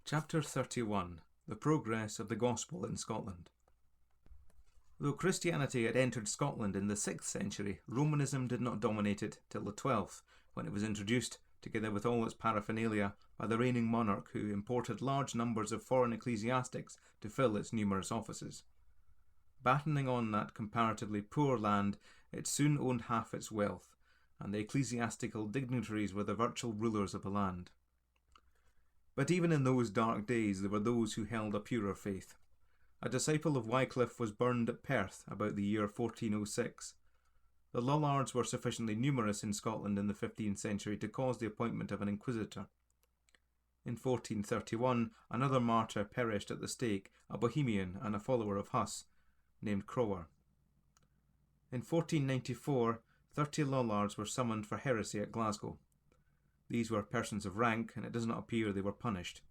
Chapter 31. The Progress of the Gospel in Scotland. Though Christianity had entered Scotland in the 6th century, Romanism did not dominate it till the 12th, when it was introduced, together with all its paraphernalia, by the reigning monarch who imported large numbers of foreign ecclesiastics to fill its numerous offices. Battening on that comparatively poor land, it soon owned half its wealth, and the ecclesiastical dignitaries were the virtual rulers of the land. But even in those dark days there were those who held a purer faith. A disciple of Wycliffe was burned at Perth about the year 1406. The Lollards were sufficiently numerous in Scotland in the 15th century to cause the appointment of an inquisitor. In 1431, another martyr perished at the stake, a Bohemian and a follower of Huss, named Crower. In 1494, 30 Lollards were summoned for heresy at Glasgow. These were persons of rank, and it does not appear they were punished.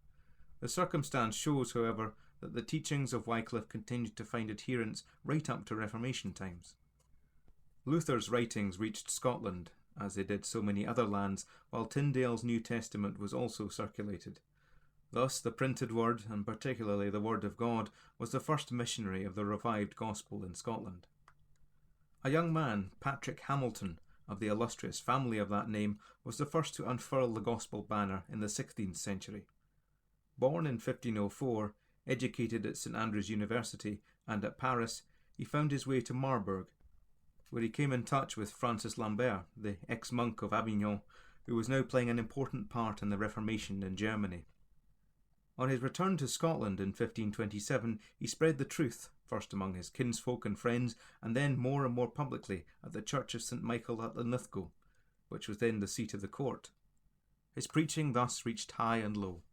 The circumstance shows, however, that the teachings of Wycliffe continued to find adherents right up to Reformation times. Luther's writings reached Scotland, as they did so many other lands, while Tyndale's New Testament was also circulated. Thus the printed word, and particularly the Word of God, was the first missionary of the revived gospel in Scotland. A young man, Patrick Hamilton, of the illustrious family of that name, was the first to unfurl the gospel banner in the 16th century. Born in 1504, educated at St Andrew's University and at Paris, he found his way to Marburg, where he came in touch with Francis Lambert, the ex-monk of Avignon, who was now playing an important part in the Reformation in Germany. On his return to Scotland in 1527, he spread the truth, first among his kinsfolk and friends, and then more and more publicly at the Church of St Michael at Linlithgow, which was then the seat of the court. His preaching thus reached high and low.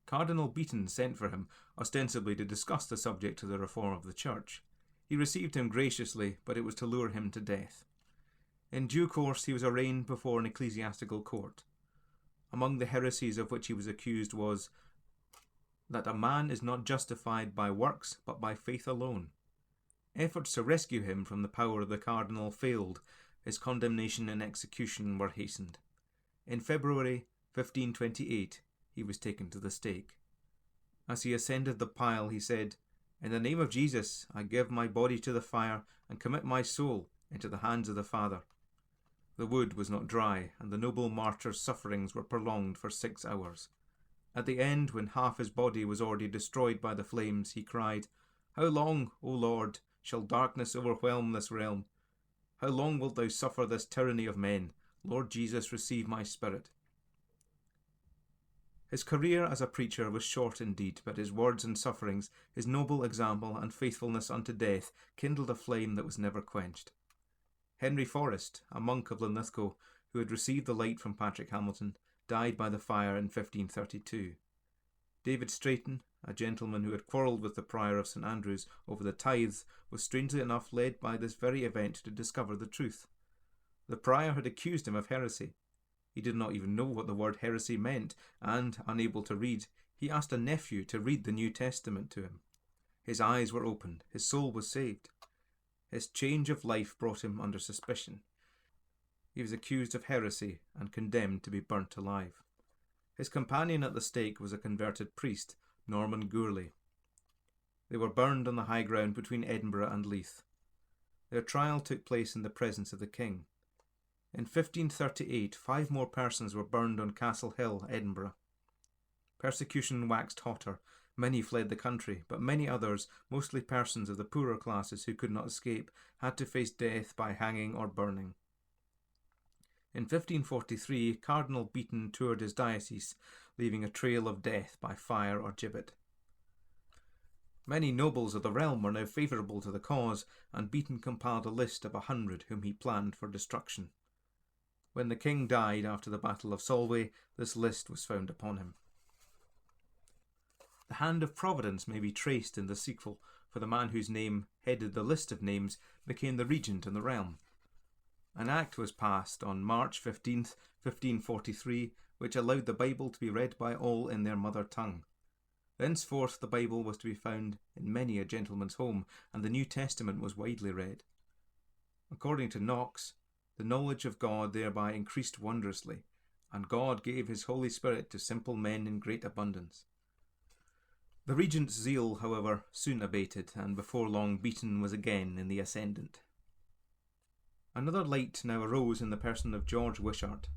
Cardinal Beaton sent for him, ostensibly to discuss the subject of the reform of the Church. He received him graciously, but it was to lure him to death. In due course he was arraigned before an ecclesiastical court. Among the heresies of which he was accused was that a man is not justified by works but by faith alone. Efforts to rescue him from the power of the cardinal failed. His condemnation and execution were hastened. In February 1528 he was taken to the stake. As he ascended the pile he said, "In the name of Jesus I give my body to the fire and commit my soul into the hands of the Father." The wood was not dry, and the noble martyr's sufferings were prolonged for 6 hours. At the end, when half his body was already destroyed by the flames, he cried, "How long, O Lord, shall darkness overwhelm this realm? How long wilt thou suffer this tyranny of men? Lord Jesus, receive my spirit." His career as a preacher was short indeed, but his words and sufferings, his noble example and faithfulness unto death, kindled a flame that was never quenched. Henry Forrest, a monk of Linlithgow, who had received the light from Patrick Hamilton, died by the fire in 1532. David Straighton, a gentleman who had quarrelled with the prior of St Andrews over the tithes, was strangely enough led by this very event to discover the truth. The prior had accused him of heresy. He did not even know what the word heresy meant, and, unable to read, he asked a nephew to read the New Testament to him. His eyes were opened, his soul was saved. His change of life brought him under suspicion. He was accused of heresy and condemned to be burnt alive. His companion at the stake was a converted priest, Norman Gourlay. They were burned on the high ground between Edinburgh and Leith. Their trial took place in the presence of the king. In 1538, 5 more persons were burned on Castle Hill, Edinburgh. Persecution waxed hotter. Many fled the country, but many others, mostly persons of the poorer classes who could not escape, had to face death by hanging or burning. In 1543, Cardinal Beaton toured his diocese, leaving a trail of death by fire or gibbet. Many nobles of the realm were now favourable to the cause, and Beaton compiled a list of 100 whom he planned for destruction. When the king died after the Battle of Solway, this list was found upon him. The hand of Providence may be traced in the sequel, for the man whose name headed the list of names became the regent in the realm. An act was passed on March 15th, 1543, which allowed the Bible to be read by all in their mother tongue. Thenceforth the Bible was to be found in many a gentleman's home, and the New Testament was widely read. According to Knox, the knowledge of God thereby increased wondrously, and God gave his Holy Spirit to simple men in great abundance. The regent's zeal, however, soon abated, and before long Beaton was again in the ascendant. Another light now arose in the person of George Wishart.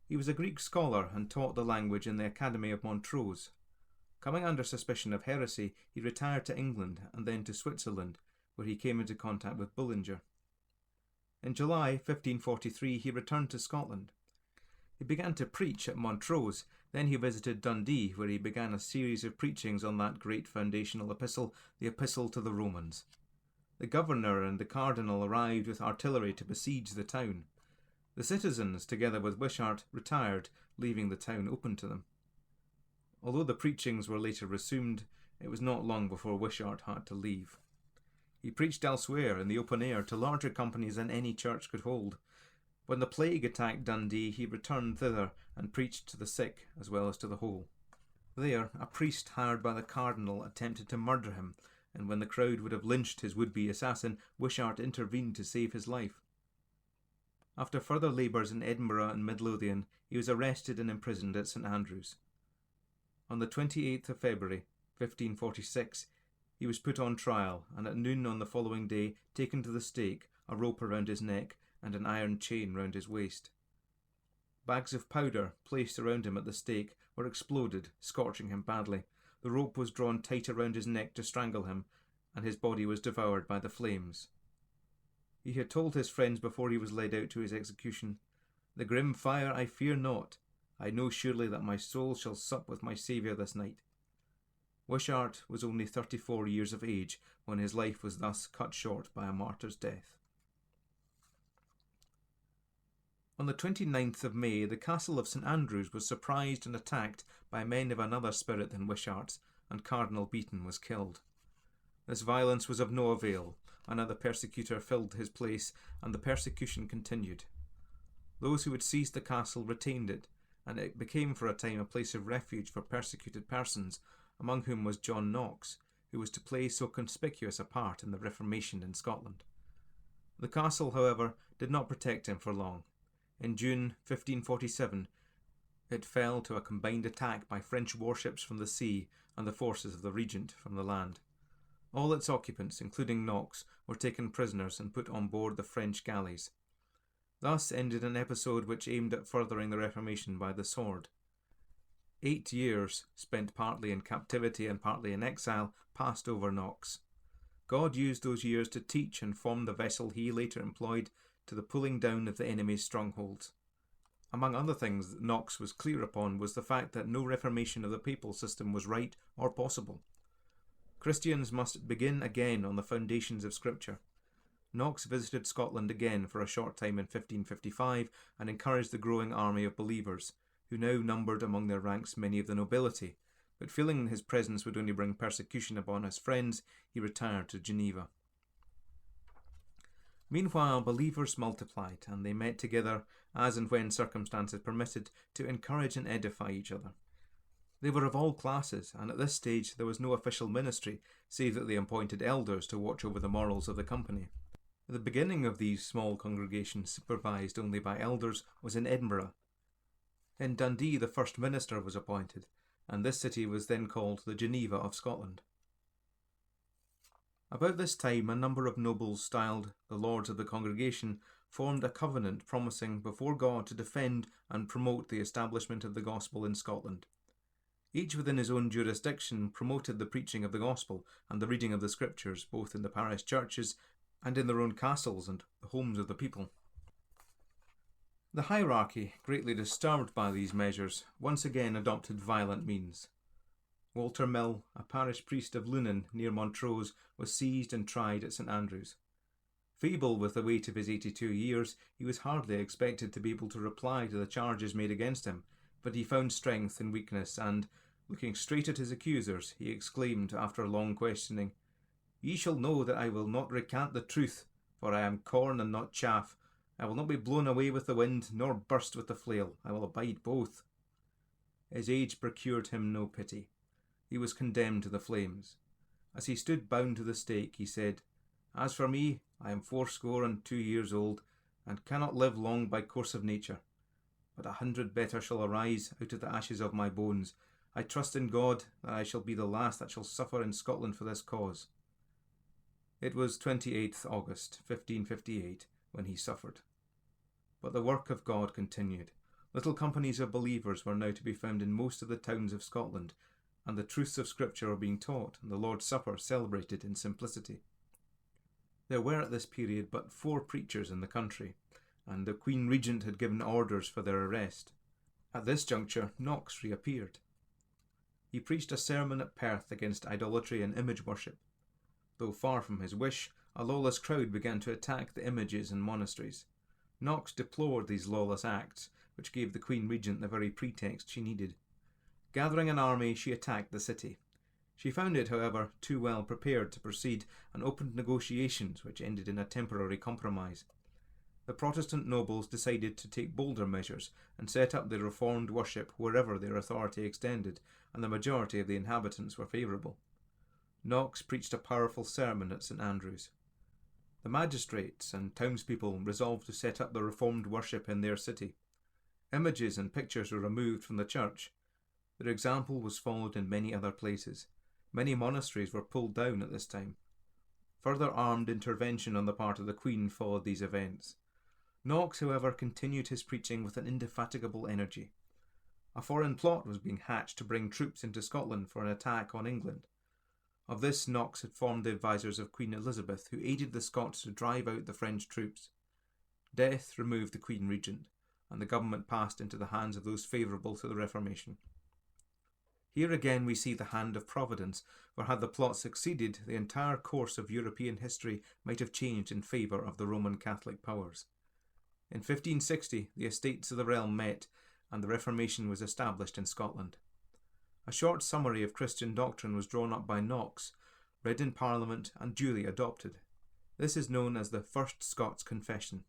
He was a Greek scholar and taught the language in the Academy of Montrose. Coming under suspicion of heresy, he retired to England and then to Switzerland, where he came into contact with Bullinger. In July 1543 he returned to Scotland. He began to preach at Montrose. Then he visited Dundee, where he began a series of preachings on that great foundational epistle, the Epistle to the Romans. The governor and the cardinal arrived with artillery to besiege the town. The citizens, together with Wishart, retired, leaving the town open to them. Although the preachings were later resumed, it was not long before Wishart had to leave. He preached elsewhere in the open air to larger companies than any church could hold. When the plague attacked Dundee, he returned thither and preached to the sick as well as to the whole. There, a priest hired by the cardinal attempted to murder him, and when the crowd would have lynched his would-be assassin, Wishart intervened to save his life. After further labours in Edinburgh and Midlothian, he was arrested and imprisoned at St Andrews. On the 28th of February, 1546, he was put on trial, and at noon on the following day taken to the stake, a rope around his neck and an iron chain round his waist. Bags of powder placed around him at the stake were exploded, scorching him badly. The rope was drawn tight around his neck to strangle him, and his body was devoured by the flames. He had told his friends before he was led out to his execution, "The grim fire I fear not. I know surely that my soul shall sup with my Saviour this night." Wishart was only 34 years of age when his life was thus cut short by a martyr's death. On the 29th of May, the castle of St Andrews was surprised and attacked by men of another spirit than Wishart's, and Cardinal Beaton was killed. This violence was of no avail. Another persecutor filled his place, and the persecution continued. Those who had seized the castle retained it, and it became for a time a place of refuge for persecuted persons, among whom was John Knox, who was to play so conspicuous a part in the Reformation in Scotland. The castle, however, did not protect him for long. In June 1547, it fell to a combined attack by French warships from the sea and the forces of the regent from the land. All its occupants, including Knox, were taken prisoners and put on board the French galleys. Thus ended an episode which aimed at furthering the Reformation by the sword. 8 years, spent partly in captivity and partly in exile, passed over Knox. God used those years to teach and form the vessel he later employed to the pulling down of the enemy's strongholds. Among other things that Knox was clear upon was the fact that no reformation of the papal system was right or possible. Christians must begin again on the foundations of Scripture. Knox visited Scotland again for a short time in 1555 and encouraged the growing army of believers, who now numbered among their ranks many of the nobility, but feeling his presence would only bring persecution upon his friends, he retired to Geneva. Meanwhile, believers multiplied, and they met together, as and when circumstances permitted, to encourage and edify each other. They were of all classes, and at this stage there was no official ministry, save that they appointed elders to watch over the morals of the company. The beginning of these small congregations, supervised only by elders, was in Edinburgh. In Dundee the first minister was appointed, and this city was then called the Geneva of Scotland. About this time, a number of nobles, styled the Lords of the Congregation, formed a covenant promising before God to defend and promote the establishment of the gospel in Scotland. Each within his own jurisdiction promoted the preaching of the gospel and the reading of the scriptures, both in the parish churches and in their own castles and the homes of the people. The hierarchy, greatly disturbed by these measures, once again adopted violent means. Walter Mill, a parish priest of Lunan near Montrose, was seized and tried at St Andrews. Feeble with the weight of his 82 years, he was hardly expected to be able to reply to the charges made against him, but he found strength in weakness and, looking straight at his accusers, he exclaimed after long questioning, "Ye shall know that I will not recant the truth, for I am corn and not chaff. I will not be blown away with the wind, nor burst with the flail. I will abide both." His age procured him no pity. He was condemned to the flames. As he stood bound to the stake, he said, "As for me, I am 82 years old, and cannot live long by course of nature. But 100 better shall arise out of the ashes of my bones, I trust in God that I shall be the last that shall suffer in Scotland for this cause. It was 28th August 1558 when he suffered. But the work of God continued. Little companies of believers were now to be found in most of the towns of Scotland, and the truths of Scripture were being taught, and the Lord's Supper celebrated in simplicity. There were at this period but 4 preachers in the country, and the Queen Regent had given orders for their arrest. At this juncture, Knox reappeared. He preached a sermon at Perth against idolatry and image worship. Though far from his wish, a lawless crowd began to attack the images and monasteries. Knox deplored these lawless acts, which gave the Queen Regent the very pretext she needed. Gathering an army, she attacked the city. She found it, however, too well prepared to proceed, and opened negotiations which ended in a temporary compromise. The Protestant nobles decided to take bolder measures and set up their reformed worship wherever their authority extended, and the majority of the inhabitants were favourable. Knox preached a powerful sermon at St Andrews. The magistrates and townspeople resolved to set up the reformed worship in their city. Images and pictures were removed from the church. Their example was followed in many other places. Many monasteries were pulled down at this time. Further armed intervention on the part of the Queen followed these events. Knox, however, continued his preaching with an indefatigable energy. A foreign plot was being hatched to bring troops into Scotland for an attack on England. Of this, Knox had formed the advisers of Queen Elizabeth, who aided the Scots to drive out the French troops. Death removed the Queen Regent, and the government passed into the hands of those favourable to the Reformation. Here again we see the hand of Providence, for had the plot succeeded, the entire course of European history might have changed in favour of the Roman Catholic powers. In 1560, the Estates of the Realm met, and the Reformation was established in Scotland. A short summary of Christian doctrine was drawn up by Knox, read in Parliament, and duly adopted. This is known as the First Scots Confession.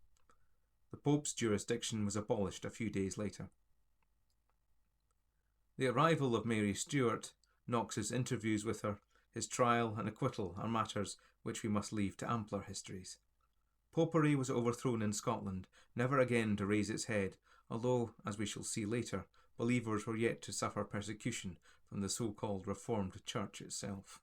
The Pope's jurisdiction was abolished a few days later. The arrival of Mary Stuart, Knox's interviews with her, his trial and acquittal are matters which we must leave to ampler histories. Popery was overthrown in Scotland, never again to raise its head, although, as we shall see later, believers were yet to suffer persecution from the so-called Reformed Church itself.